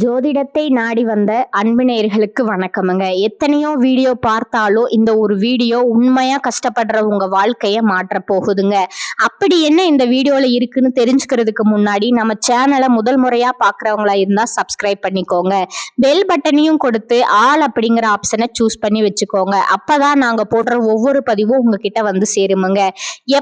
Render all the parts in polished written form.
ஜோதிடத்தை நாடி வந்த அன்பு நேயர்களுக்கு வணக்கமுங்க. எத்தனையோ வீடியோ பார்த்தாலும் இந்த ஒரு வீடியோ உண்மையா கஷ்டப்படுற உங்க வாழ்க்கைய மாற்ற போகுதுங்க. அப்படி என்ன இந்த வீடியோல இருக்குன்னு தெரிஞ்சுக்கிறதுக்கு முன்னாடி நம்ம சேனலை முதல் முறையா பாக்குறவங்களா இருந்தா சப்ஸ்கிரைப் பண்ணிக்கோங்க. பெல் பட்டனையும் கொடுத்து ஆல் அப்படிங்கிற ஆப்ஷனை சூஸ் பண்ணி வச்சுக்கோங்க. அப்பதான் நாங்க போடுற ஒவ்வொரு பதிவும் உங்ககிட்ட வந்து சேருமுங்க.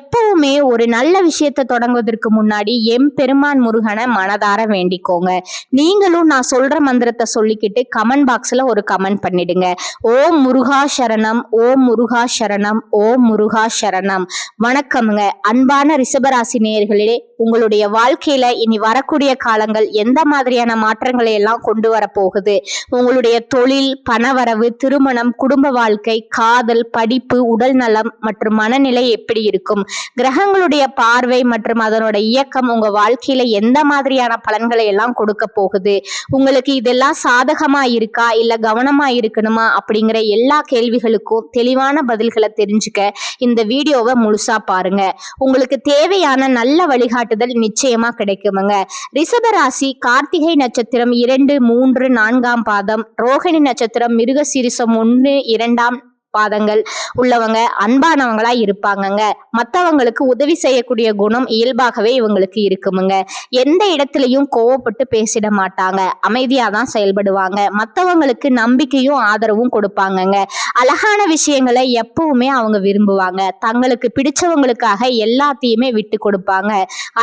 எப்பவுமே ஒரு நல்ல விஷயத்தை தொடங்குவதற்கு முன்னாடி எம்பெருமான் முருகனை மனதார வேண்டிக்கோங்க. நீங்களும் நான் சொல்ற மந்திரத்தை சொல்லிக்கிட்டு கமெண்ட் பாக்ஸ்ல ஒரு கமெண்ட் பண்ணிடுங்க. ஓம் முருகா சரணம், ஓம் முருகா சரணம், ஓம் முருகா சரணம். வணக்கம்ங்க. அன்பான ரிஷபராசி நேயர்களே, உங்களுடைய வாழ்க்கையில இனி வரக்கூடிய காலங்கள் எந்த மாதிரியான மாற்றங்களை எல்லாம் கொண்டு வர போகுது, உங்களுடைய தொழில், பணவரவு, திருமணம், குடும்ப வாழ்க்கை, காதல், படிப்பு, உடல் நலம் மற்றும் மனநிலை எப்படி இருக்கும், கிரகங்களுடைய பார்வை மற்றும் அதனோட இயக்கம் உங்க வாழ்க்கையில எந்த மாதிரியான பலன்களை எல்லாம் கொடுக்க போகுது, உங்களுக்கு இதெல்லாம் சாதகமா இருக்கா இல்ல கவனமா இருக்கணுமா அப்படிங்கிற எல்லா கேள்விகளுக்கும் தெளிவான பதில்களை தெரிஞ்சுக்க இந்த வீடியோவை முழுசா பாருங்க. உங்களுக்கு தேவையான நல்ல வழிகாட்டுதல் நிச்சயமா கிடைக்குமுங்க. ரிஷபராசி கார்த்திகை நட்சத்திரம் 2, 3, 4ஆம் பாதம், ரோகிணி நட்சத்திரம் மிருகசீரிஷம் 1, 2ஆம் பாதங்கள் உள்ளவங்க அன்பானவங்களா இருப்பாங்கங்க. மற்றவங்களுக்கு உதவி செய்யக்கூடிய குணம் இயல்பாகவே இவங்களுக்கு இருக்குமுங்க. எந்த இடத்துலையும் கோவப்பட்டு பேசிட மாட்டாங்க, அமைதியா தான் செயல்படுவாங்க. மற்றவங்களுக்கு நம்பிக்கையும் ஆதரவும் கொடுப்பாங்கங்க. அழகான விஷயங்களை எப்பவுமே அவங்க விரும்புவாங்க. தங்களுக்கு பிடிச்சவங்களுக்காக எல்லாத்தையுமே விட்டு கொடுப்பாங்க.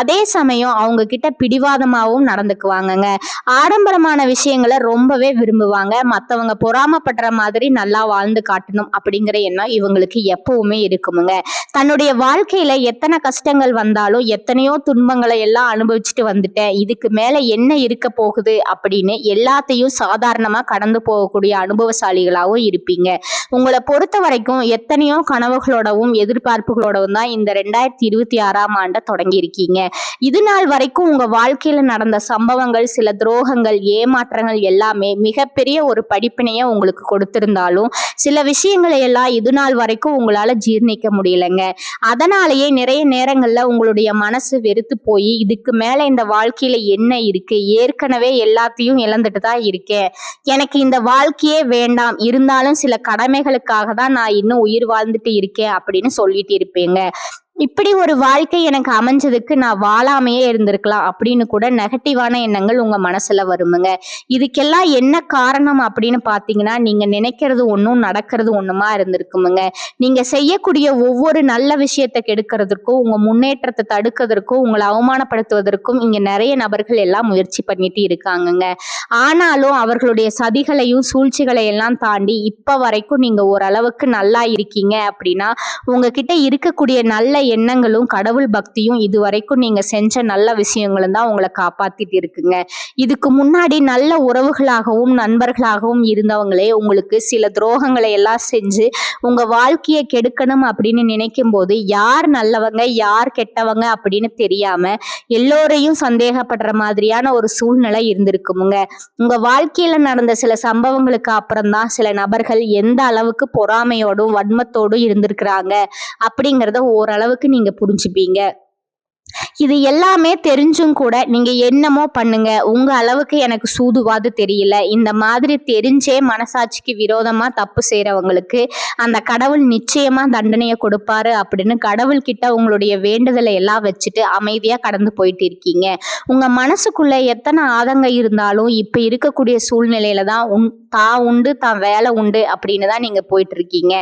அதே சமயம் அவங்க கிட்ட பிடிவாதமாகவும் நடந்துக்குவாங்கங்க. ஆடம்பரமான விஷயங்களை ரொம்பவே விரும்புவாங்க. மற்றவங்க பொறாமப்படுற மாதிரி நல்லா வாழ்ந்து காட்டணும் அப்படிங்கிற எண்ணம் இவங்களுக்கு எப்பவுமே இருக்குமுங்க. தன்னுடைய வாழ்க்கையில எத்தனை கஷ்டங்கள் வந்தாலும் எத்தனையோ துன்பங்களை எல்லாம் அனுபவிச்சுட்டு வந்துட்டேன், இதுக்கு மேல என்ன இருக்க போகுது அப்படின்னு எல்லாத்தையும் சாதாரணமா கடந்து போகக்கூடிய அனுபவசாலிகளாகவும் இருப்பீங்க. உங்களை பொறுத்த வரைக்கும் எத்தனையோ கனவுகளோடவும் எதிர்பார்ப்புகளோடவும் தான் இந்த 2026ஆம் ஆண்டை தொடங்கி இருக்கீங்க. இது நாள் வரைக்கும் உங்க வாழ்க்கையில நடந்த சம்பவங்கள், சில துரோகங்கள், ஏமாற்றங்கள் எல்லாமே மிகப்பெரிய ஒரு படிப்பினைய உங்களுக்கு கொடுத்திருந்தாலும் சில விஷயங்களை எல்லாம் இது நாள் வரைக்கும் உங்களால ஜீர்ணிக்க முடியலங்க. அதனாலேயே நிறைய நேரங்கள்ல உங்களுடைய மனசு வெறுத்து போய் இதுக்கு மேல இந்த வாழ்க்கையில என்ன இருக்கு, ஏற்கனவே எல்லாத்தையும் இழந்துட்டு தான் இருக்கேன், எனக்கு இந்த வாழ்க்கையே வேண்டாம், இருந்தாலும் சில கடமைகளுக்காக தான் நான் இன்னும் உயிர் வாழ்ந்துட்டு இருக்கேன் அப்படின்னு சொல்லிட்டு இருப்பீங்க. இப்படி ஒரு வாழ்க்கை எனக்கு அமைஞ்சதுக்கு நான் வாழாமையே இருந்திருக்கலாம் அப்படின்னு கூட நெகட்டிவான எண்ணங்கள் உங்க மனசுல வருமுங்க. இதுக்கெல்லாம் என்ன காரணம் அப்படின்னு பாத்தீங்கன்னா, நீங்க நினைக்கிறது ஒன்றும் நடக்கிறது ஒண்ணுமா இருந்திருக்குமுங்க. நீங்க செய்யக்கூடிய ஒவ்வொரு நல்ல விஷயத்தை கெடுக்கிறதுக்கும், உங்க முன்னேற்றத்தை தடுக்கிறதுக்கும், உங்களை அவமானப்படுத்துவதற்கும் இங்க நிறைய நபர்கள் எல்லாம் முயற்சி பண்ணிட்டு இருக்காங்கங்க. ஆனாலும் அவர்களுடைய சதிகளையும் சூழ்ச்சிகளை எல்லாம் தாண்டி இப்ப வரைக்கும் நீங்க ஓரளவுக்கு நல்லா இருக்கீங்க அப்படின்னா உங்ககிட்ட இருக்கக்கூடிய நல்ல எண்ணங்களும் கடவுள் பக்தியும் இதுவரைக்கும் நீங்க செஞ்ச நல்ல விஷயங்களும் தான் உங்களை காப்பாத்திட்டு இருக்குங்க. இதுக்கு முன்னாடி நல்ல உறவுகளாகவும் நண்பர்களாகவும் இருந்தவங்களே உங்களுக்கு சில துரோகங்களை எல்லாம் செஞ்சு உங்க வாழ்க்கையை கெடுக்கணும் அப்படின்னு நினைக்கும் போது யார் நல்லவங்க யார் கெட்டவங்க அப்படின்னு தெரியாம எல்லோரையும் சந்தேகப்படுற மாதிரியான ஒரு சூழ்நிலை இருந்திருக்குமுங்க. உங்க வாழ்க்கையில நடந்த சில சம்பவங்களுக்கு அப்புறம்தான் சில நபர்கள் எந்த அளவுக்கு பொறாமையோடும் வன்மத்தோடும் இருந்திருக்கிறாங்க அப்படிங்கிறத ஓரளவுக்கு நீங்க புரிஞ்சுப்பீங்க. இது எல்லாமே தெரிஞ்சும் கூட நீங்க என்னமோ பண்ணுங்க, உங்க அளவுக்கு எனக்கு சூதுவாது தெரியல, இந்த மாதிரி தெரிஞ்சே மனசாட்சிக்கு விரோதமா தப்பு செய்யறவங்களுக்கு அந்த கடவுள் நிச்சயமா தண்டனையை கொடுப்பாரு அப்படின்னு கடவுள் கிட்ட உங்களுடைய வேண்டுதலை எல்லாம் வச்சுட்டு அமைதியா கடந்து போயிட்டு இருக்கீங்க. உங்க மனசுக்குள்ள எத்தனை ஆதங்கம் இருந்தாலும் இப்ப இருக்கக்கூடிய சூழ்நிலையில தான் தான் உண்டு தான் வேலை உண்டு அப்படின்னு தான் நீங்க போயிட்டு இருக்கீங்க.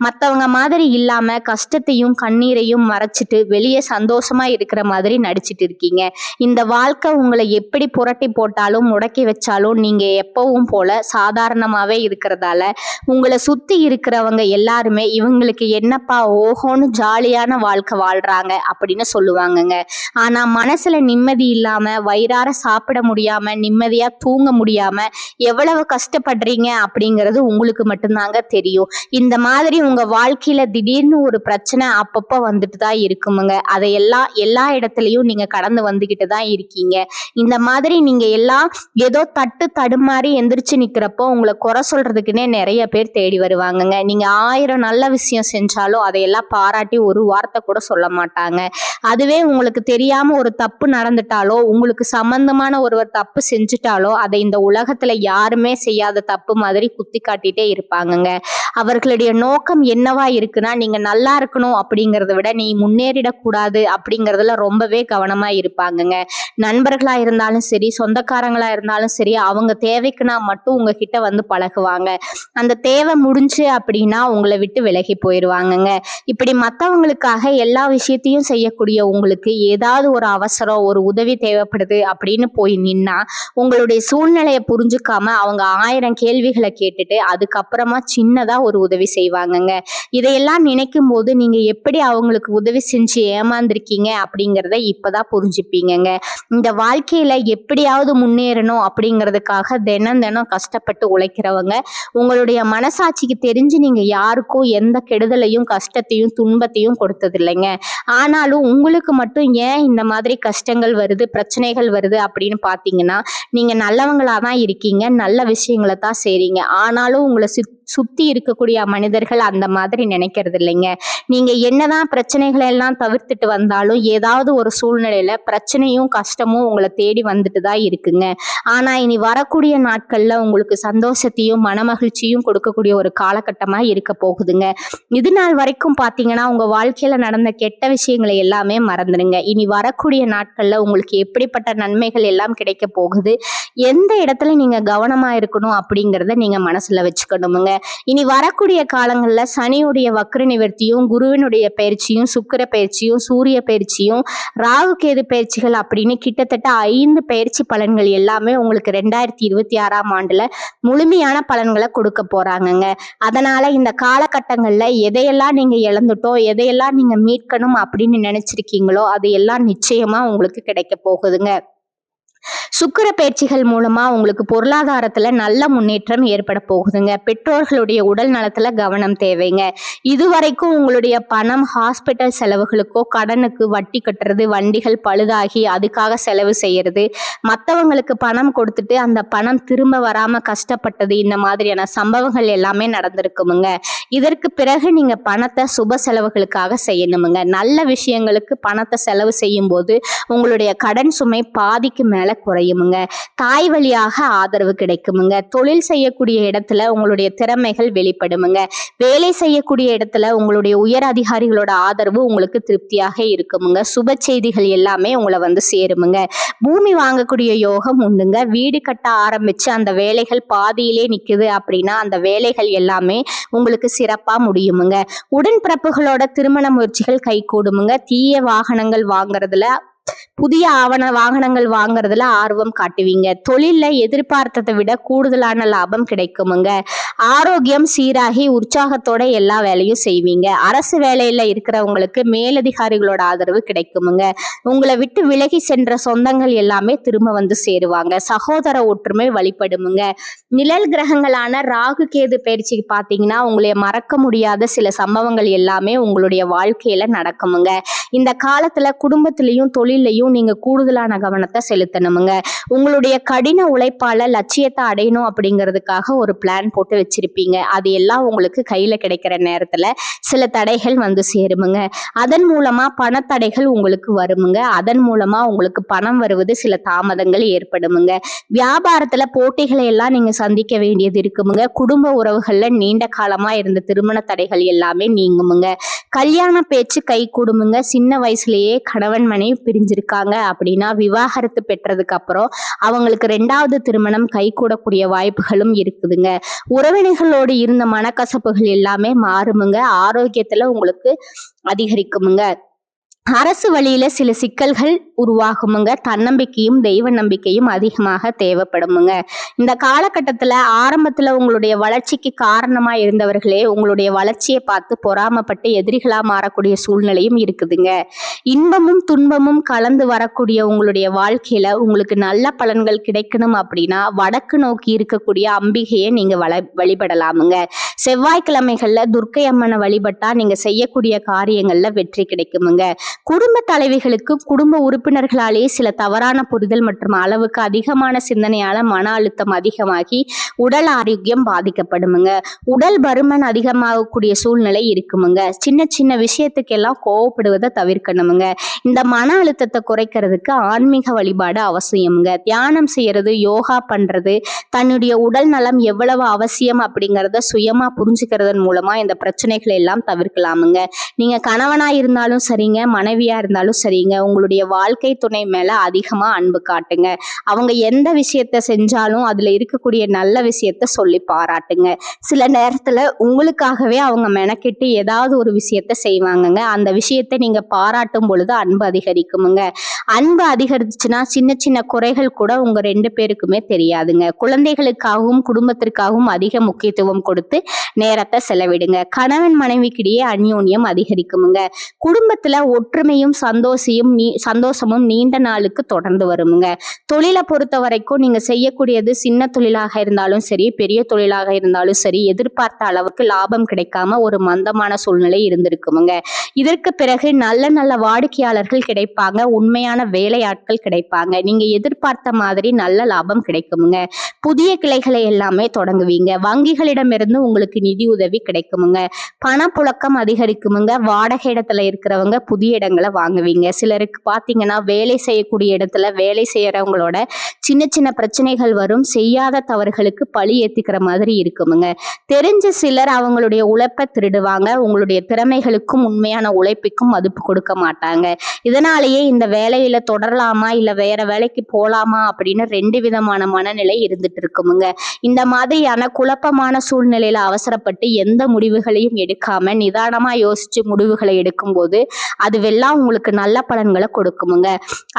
மற்றவங்க மாதிரி இல்லாம கஷ்டத்தையும் கண்ணீரையும் மறைச்சிட்டு வெளியே சந்தோஷமா இருக்கிற மாதிரி நடிச்சிட்டு இருக்கீங்க. இந்த வாழ்க்கை உங்களை எப்படி புரட்டி போட்டாலும் முடக்கி வச்சாலும் நீங்க எப்பவும் போல சாதாரணமாவே இருக்கிறதால உங்களை சுத்தி இருக்கிறவங்க எல்லாருமே இவங்களுக்கு என்னப்பா ஓஹோன்னு ஜாலியான வாழ்க்கை வாழ்றாங்க அப்படின்னு சொல்லுவாங்கங்க. ஆனா மனசுல நிம்மதி இல்லாம, வயிறார சாப்பிட முடியாம, நிம்மதியா தூங்க முடியாம எவ்வளவு கஷ்டப்படுறீங்க கஷ்டப்படுறீங்க அப்படிங்கிறது உங்களுக்கு மட்டும்தாங்க தெரியும். இந்த மாதிரி உங்க வாழ்க்கையில திடீர்னு ஒரு பிரச்சனை அப்பப்ப வந்துட்டு தான் இருக்குமுங்க. அதையெல்லாம் எல்லா இடத்துலயும் நீங்க கடந்து வந்துகிட்டு தான் இருக்கீங்க. இந்த மாதிரி நீங்க எல்லாம் ஏதோ தட்டு தடுமாறி எந்திரிச்சு நிக்கிறப்போ உங்களை குறை சொல்றதுக்குன்னே நிறைய பேர் தேடி வருவாங்கங்க. நீங்க 1000 நல்ல விஷயம் செஞ்சாலும் அதையெல்லாம் பாராட்டி ஒரு வார்த்தை கூட சொல்ல மாட்டாங்க. அதுவே உங்களுக்கு தெரியாம ஒரு தப்பு நடந்துட்டாலோ, உங்களுக்கு சம்பந்தமான ஒருவர் தப்பு செஞ்சுட்டாலோ, அதை இந்த உலகத்துல யாருமே செய்யாத தப்பு மாதிரி குத்தி காட்டிட்டே இருப்பாங்கங்க. அவர்களுடைய நோக்கம் என்னவா இருக்குன்னா, நீங்க நல்லா இருக்கணும் அப்படிங்கறத விட நீ முன்னேறிடக்கூடாது அப்படிங்கறதுல ரொம்பவே கவனமா இருப்பாங்கங்க. நண்பர்களா இருந்தாலும் சரி, சொந்தக்காரங்களா இருந்தாலும் சரி, அவங்க தேவைக்குன்னா மட்டும் உங்ககிட்ட வந்து பழகுவாங்க. அந்த தேவை முடிஞ்சு அப்படின்னா உங்களை விட்டு விலகி போயிருவாங்கங்க. இப்படி மத்தவங்களுக்காக எல்லா விஷயத்தையும் செய்யக்கூடிய உங்களுக்கு ஏதாவது ஒரு அவசரம், ஒரு உதவி தேவைப்படுது அப்படின்னு போய் நின்னா, உங்களுடைய சூழ்நிலையை புரிஞ்சுக்காம அவங்க 1000 கேள்விகளை கேட்டுட்டு அதுக்கப்புறமா சின்னதா ஒரு உதவி செய்வாங்கங்க. இதையெல்லாம் நினைக்கும் போது நீங்க எப்படி அவங்களுக்கு உதவி செஞ்சு ஏமாந்திருக்கீங்க அப்படிங்கிறத இப்பதான் புரிஞ்சுப்பீங்கங்க. இந்த வாழ்க்கையில எப்படியாவது முன்னேறணும் அப்படிங்கிறதுக்காக தினம் தினம் கஷ்டப்பட்டு உழைக்கிறவங்க, உங்களுடைய மனசாட்சிக்கு தெரிஞ்சு நீங்க யாருக்கும் எந்த கெடுதலையும் கஷ்டத்தையும் துன்பத்தையும் கொடுத்தது இல்லைங்க. ஆனாலும் உங்களுக்கு மட்டும் ஏன் இந்த மாதிரி கஷ்டங்கள் வருது, பிரச்சனைகள் வருது அப்படின்னு பாத்தீங்கன்னா, நீங்க நல்லவங்களா தான் இருக்கீங்க, நல்ல விஷயங்களை தான் செய்றீங்க. ஆனாலும் உங்களை சுத்தி இருக்கக்கூடிய மனிதர்கள் அந்த மாதிரி நினைக்கிறது இல்லைங்க. நீங்க என்னதான் பிரச்சனைகளை எல்லாம் தவிர்த்துட்டு வந்தாலும் ஏதாவது ஒரு சூழ்நிலையில பிரச்சனையும் கஷ்டமும் உங்களை தேடி வந்துட்டு தான் இருக்குங்க. ஆனா இனி வரக்கூடிய நாட்கள்ல உங்களுக்கு சந்தோஷத்தையும் மனமகிழ்ச்சியும் கொடுக்கக்கூடிய ஒரு காலகட்டமா இருக்க போகுதுங்க. இது நாள் வரைக்கும் பாத்தீங்கன்னா உங்க வாழ்க்கையில நடந்த கெட்ட விஷயங்களை எல்லாமே மறந்துடுங்க. இனி வரக்கூடிய நாட்கள்ல உங்களுக்கு எப்படிப்பட்ட நன்மைகள் எல்லாம் கிடைக்க போகுது, எந்த இடத்துல நீங்க கவனமா இருக்கணும் அப்படிங்கறத நீங்க மனசுல வச்சுக்கணுமுங்க. இனி வரக்கூடிய காலங்கள்ல சனியுடைய வக்ர நிவர்த்தியும், குருவினுடைய பயிற்சியும், சுக்கிர பயிற்சியும், சூரிய பயிற்சியும், ராகு கேது பயிற்சிகள் அப்படின்னு கிட்டத்தட்ட 5 பயிற்சி பலன்கள் எல்லாமே உங்களுக்கு 2026ஆம் ஆண்டுல முழுமையான பலன்களை கொடுக்க போறாங்கங்க. அதனால இந்த காலகட்டங்கள்ல எதையெல்லாம் நீங்க இழந்துட்டோம், எதையெல்லாம் நீங்க மீட்கணும் அப்படின்னு நினைச்சிருக்கீங்களோ அது எல்லாம் நிச்சயமா உங்களுக்கு கிடைக்க போகுதுங்க. சுக்கிர பயிற்சிகள் மூலமா உங்களுக்கு பொருளாதாரத்துல நல்ல முன்னேற்றம் ஏற்பட போகுதுங்க. பெற்றோர்களுடைய உடல் நலத்துல கவனம் தேவைங்க. இதுவரைக்கும் உங்களுடைய பணம் ஹாஸ்பிட்டல் செலவுகளுக்கோ, கடனுக்கு வட்டி கட்டுறது, வண்டிகள் பழுதாகி அதுக்காக செலவு செய்யறது, மற்றவங்களுக்கு பணம் கொடுத்துட்டு அந்த பணம் திரும்ப வராம கஷ்டப்பட்டது, இந்த மாதிரியான சம்பவங்கள் எல்லாமே நடந்திருக்குமுங்க. இதற்கு பிறகு நீங்க பணத்தை சுப செலவுகளுக்காக செய்யணுமுங்க. நல்ல விஷயங்களுக்கு பணத்தை செலவு செய்யும் போது உங்களுடைய கடன் சுமை பாதிக்கு மேல குறையுமுங்க. தாய் வழியாக ஆதரவு கிடைக்குமுங்க. தொழில் செய்யக்கூடிய இடத்துல உங்களுடைய திறமைகள் வெளிப்படுமுங்க. வேலை செய்யக்கூடிய இடத்துல உங்களுடைய உயர் அதிகாரிகளோட ஆதரவு உங்களுக்கு திருப்தியாக இருக்குமுங்க. சுப செய்திகள் எல்லாமே உங்களை வந்து சேருமுங்க. பூமி வாங்கக்கூடிய யோகம் உண்டுங்க. வீடு கட்ட ஆரம்பிச்சு அந்த வேலைகள் பாதியிலே நிக்குது அப்படின்னா அந்த வேலைகள் எல்லாமே உங்களுக்கு சிறப்பா முடியுமுங்க. உடன்பிறப்புகளோட திருமண முயற்சிகள் கைகூடுமுங்க. தீய வாகனங்கள் வாங்குறதுல, புதிய வாகனங்கள் வாங்குறதுல ஆர்வம் காட்டுவீங்க. தொழில்ல எதிர்பார்த்ததை விட கூடுதலான லாபம் கிடைக்குமுங்க. ஆரோக்கியம் சீராகி உற்சாகத்தோட எல்லா வேலையும் செய்வீங்க. அரசு வேலையில இருக்கிறவங்களுக்கு மேலதிகாரிகளோட ஆதரவு கிடைக்குமுங்க. உங்களை விட்டு விலகி சென்ற சொந்தங்கள் எல்லாமே திரும்ப வந்து சேருவாங்க. சகோதர ஒற்றுமை வழிபடுமுங்க. நிழல் கிரகங்களான ராகு கேது பயிற்சிக்கு பாத்தீங்கன்னா உங்களை மறக்க முடியாத சில சம்பவங்கள் எல்லாமே உங்களுடைய வாழ்க்கையில நடக்குமுங்க. இந்த காலத்துல குடும்பத்திலையும் தொழிலையும் நீங்க கூடுதலான கவனத்தை செலுத்தணுமுங்க. உங்களுடைய கடின உழைப்பால லட்சியத்தை அடையணும் அப்படிங்கிறதுக்காக ஒரு பிளான் போட்டு வச்சிருப்பீங்க. அது எல்லாம் உங்களுக்கு கையில கிடைக்கிற நேரத்துல சில தடைகள் வந்து சேருமுங்க. அதன் மூலமா பணத்தடைகள் உங்களுக்கு வருமுங்க. அதன் மூலமா உங்களுக்கு பணம் வருவது சில தாமதங்கள் ஏற்படுமுங்க. வியாபாரத்துல போட்டிகளை எல்லாம் நீங்க சந்திக்க வேண்டியது இருக்குமுங்க. குடும்ப உறவுகள்ல நீண்ட காலமா இருந்த திருமண தடைகள் எல்லாமே நீங்குமுங்க. கல்யாண பேச்சு கை கூடுமுங்க. சின்ன வயசுலயே கணவன் மனைவி பிரிஞ்சிருக்காங்க அப்படின்னா விவாகரத்து பெற்றதுக்கு அப்புறம் அவங்களுக்கு 2வது திருமணம் கை கூடக்கூடிய வாய்ப்புகளும் இருக்குதுங்க. உறவினர்களோடு இருந்த மனக்கசப்புகள் எல்லாமே மாறுமுங்க. ஆரோக்கியத்துல உங்களுக்கு அதிகரிக்குமுங்க. அரசு வழியில சில சிக்கல்கள் உருவாகுமுங்க. தன்னம்பிக்கையும் தெய்வ நம்பிக்கையும் அதிகமாக தேவைப்படுமுங்க. இந்த காலகட்டத்துல ஆரம்பத்துல உங்களுடைய வளர்ச்சிக்கு காரணமா இருந்தவர்களே உங்களுடைய வளர்ச்சியை பார்த்து பொறாமைப்பட்டு எதிரிகளா மாறக்கூடிய சூழ்நிலையும் இருக்குதுங்க. இன்பமும் துன்பமும் கலந்து வரக்கூடிய உங்களுடைய வாழ்க்கையில உங்களுக்கு நல்ல பலன்கள் கிடைக்கணும் அப்படின்னா வடக்கு நோக்கி இருக்கக்கூடிய அம்பிகையை நீங்க வழிபடலாமுங்க. செவ்வாய்க்கிழமைகள்ல துர்க்கை அம்மனை வழிபட்டா நீங்க செய்யக்கூடிய காரியங்கள்ல வெற்றி கிடைக்குமுங்க. குடும்ப தலைவிகளுக்கும் குடும்ப உறுப்பினர்களாலேயே சில தவறான புரிதல் மற்றும் அளவுக்கு அதிகமான சிந்தனையால மன அழுத்தம் அதிகமாகி உடல் ஆரோக்கியம் பாதிக்கப்படுமுங்க. உடல் பருமன் அதிகமாகக்கூடிய சூழ்நிலை இருக்குமுங்க. சின்ன சின்ன விஷயத்துக்கெல்லாம் கோவப்படுவதை தவிர்க்கணுமுங்க. இந்த மன அழுத்தத்தை குறைக்கிறதுக்கு ஆன்மீக வழிபாடு அவசியமுங்க. தியானம் செய்யறது, யோகா பண்றது, தன்னுடைய உடல் நலம் எவ்வளவு அவசியம் அப்படிங்கிறத சுயமா புரிஞ்சுக்கிறதன் மூலமா இந்த பிரச்சனைகளை எல்லாம் தவிர்க்கலாமுங்க. நீங்க கணவனா இருந்தாலும் சரிங்க, மனைவியா இருந்தாலும் சரிங்க, உங்களுடைய வாழ்க்கை துணை மேல அதிகமா அன்பு காட்டுங்க. அவங்க எந்த விஷயத்த செஞ்சாலும் அதுல இருக்கக்கூடிய நல்ல விஷயத்த சொல்லி பாராட்டுங்க. சில நேரத்துல உங்களுக்காகவே அவங்க மெனக்கெட்டு ஏதாவது ஒரு விஷயத்த செய்வாங்கங்க. அந்த விஷயத்த நீங்க பாராட்டும் பொழுது அன்பு அதிகரிக்குமுங்க. அன்பு அதிகரிச்சுன்னா சின்ன சின்ன குறைகள் கூட உங்க 2 பேருக்குமே தெரியாதுங்க. குழந்தைகளுக்காகவும் குடும்பத்திற்காகவும் அதிக முக்கியத்துவம் கொடுத்து நேரத்தை செலவிடுங்க. கணவன் மனைவிக்கிடையே அந்யோன்யம் அதிகரிக்குமுங்க. குடும்பத்துல ஒற்றுமையும் சந்தோஷமும் நீண்ட நாளுக்கு தொடர்ந்து வருமுங்க. தொழிலை பொறுத்த வரைக்கும் நீங்க செய்யக்கூடியது சின்ன தொழிலாக இருந்தாலும் சரி, பெரிய தொழிலாக இருந்தாலும் சரி, எதிர்பார்த்த அளவுக்கு லாபம் கிடைக்காம ஒரு மந்தமான சூழ்நிலை இருந்திருக்குமுங்க. இதற்கு பிறகு நல்ல நல்ல வாடிக்கையாளர்கள் கிடைப்பாங்க. உண்மையான வேலையாட்கள் கிடைப்பாங்க. நீங்க எதிர்பார்த்த மாதிரி நல்ல லாபம் கிடைக்குமுங்க. புதிய கிளைகளை எல்லாமே தொடங்குவீங்க. வங்கிகளிடமிருந்து உங்களுக்கு நிதி உதவி கிடைக்குமுங்க. பணப்புழக்கம் அதிகரிக்குமுங்க. வாடகை இடத்துல இருக்கிறவங்க புதிய இடங்களை வாங்குவீங்க. சிலருக்கு பாத்தீங்கன்னா வேலை செய்யக்கூடிய இடத்துல வேலை செய்யறவங்களோட சின்ன சின்ன பிரச்சனைகள் வரும். செய்யாத தவறுகளுக்கு பழி ஏத்திக்கிற மாதிரி இருக்குமுங்க. தெரிஞ்ச சிலர் அவங்களுடைய உழைப்பை திருடுவாங்க. உங்களுடைய திறமைகளுக்கும் உண்மையான உழைப்புக்கும் மதிப்பு கொடுக்க மாட்டாங்க. இதனாலேயே இந்த வேலையில தொடரலாமா இல்ல வேற வேலைக்கு போலாமா அப்படின்னு 2 விதமான மனநிலை இருந்துட்டு இருக்குமுங்க. இந்த மாதிரியான குழப்பமான சூழ்நிலையில அவசரப்பட்டு எந்த முடிவுகளையும் எடுக்காம நிதானமா யோசிச்சு முடிவுகளை எடுக்கும் போது அதுவெல்லாம் உங்களுக்கு நல்ல பலன்களை கொடுக்குமுங்க.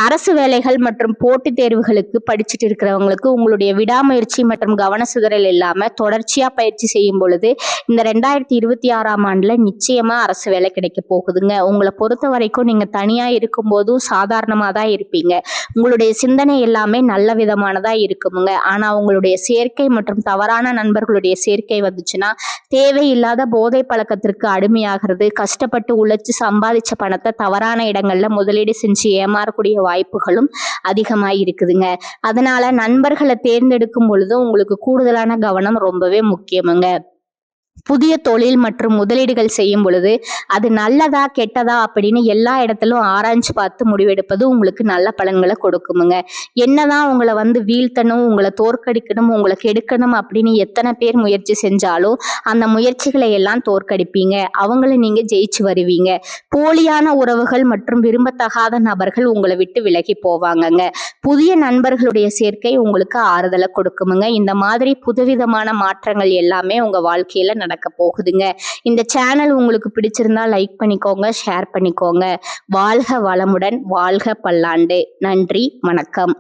அரசு வேலைகள் மற்றும் போட்டித் தேர்வுகளுக்கு படிச்சுட்டு இருக்கிறவங்களுக்கு உங்களுடைய விடாமுயற்சி மற்றும் கவன சிதறல் இல்லாம தொடர்ச்சியா பயிற்சி செய்யும் பொழுது இந்த 2026ஆம் ஆண்டுல நிச்சயமா அரசு வேலை கிடைக்க போகுதுங்க. உங்களை பொறுத்த வரைக்கும் நீங்க தனியா இருக்கும் போதும் சாதாரணமா தான் இருப்பீங்க. உங்களுடைய சிந்தனை எல்லாமே நல்ல விதமானதா இருக்குமுங்க. ஆனா உங்களுடைய சேர்க்கை மற்றும் தவறான நண்பர்களுடைய சேர்க்கை வந்துச்சுன்னா தேவையில்லாத போதை பழக்கத்திற்கு அடிமையாகிறது. கஷ்டப்பட்டு உழைச்சு சம்பாதிச்ச பணத்தை தவறான இடங்கள்ல முதலீடு செஞ்சு ஏமாறக்கூடிய வாய்ப்புகளும் அதிகமாக இருக்குதுங்க. அதனால நண்பர்களை தேர்ந்தெடுக்கும் பொழுது உங்களுக்கு கூடுதலான கவனம் ரொம்பவே முக்கியமுங்க. புதிய தொழில் மற்றும் முதலீடுகள் செய்யும் பொழுது அது நல்லதா கெட்டதா அப்படின்னு எல்லா இடத்திலும் ஆராய்ஞ்சு பார்த்து முடிவெடுப்பது உங்களுக்கு நல்ல பலன்களை கொடுக்குமுங்க. என்னதான் உங்களை வீழ்த்தணும், உங்களை தோற்கடிக்கணும், உங்களை கெடுக்கணும் அப்படின்னு எத்தனை பேர் முயற்சி செஞ்சாலும் அந்த முயற்சிகளை எல்லாம் தோற்கடிப்பீங்க. அவங்கள நீங்க ஜெயிச்சு வருவீங்க. போலியான உறவுகள் மற்றும் விரும்பத்தகாத நபர்கள் உங்களை விட்டு விலகி போவாங்கங்க. புதிய நண்பர்களுடைய சேர்க்கை உங்களுக்கு ஆறுதலை கொடுக்குமுங்க. இந்த மாதிரி புதுவிதமான மாற்றங்கள் எல்லாமே உங்க வாழ்க்கையில நடக்க போகுதுங்க. இந்த சேனல் உங்களுக்கு பிடிச்சிருந்தா லைக் பண்ணிக்கோங்க, ஷேர் பண்ணிக்கோங்க. வாழ்க வளமுடன், வாழ்க பல்லாண்டு. நன்றி, வணக்கம்.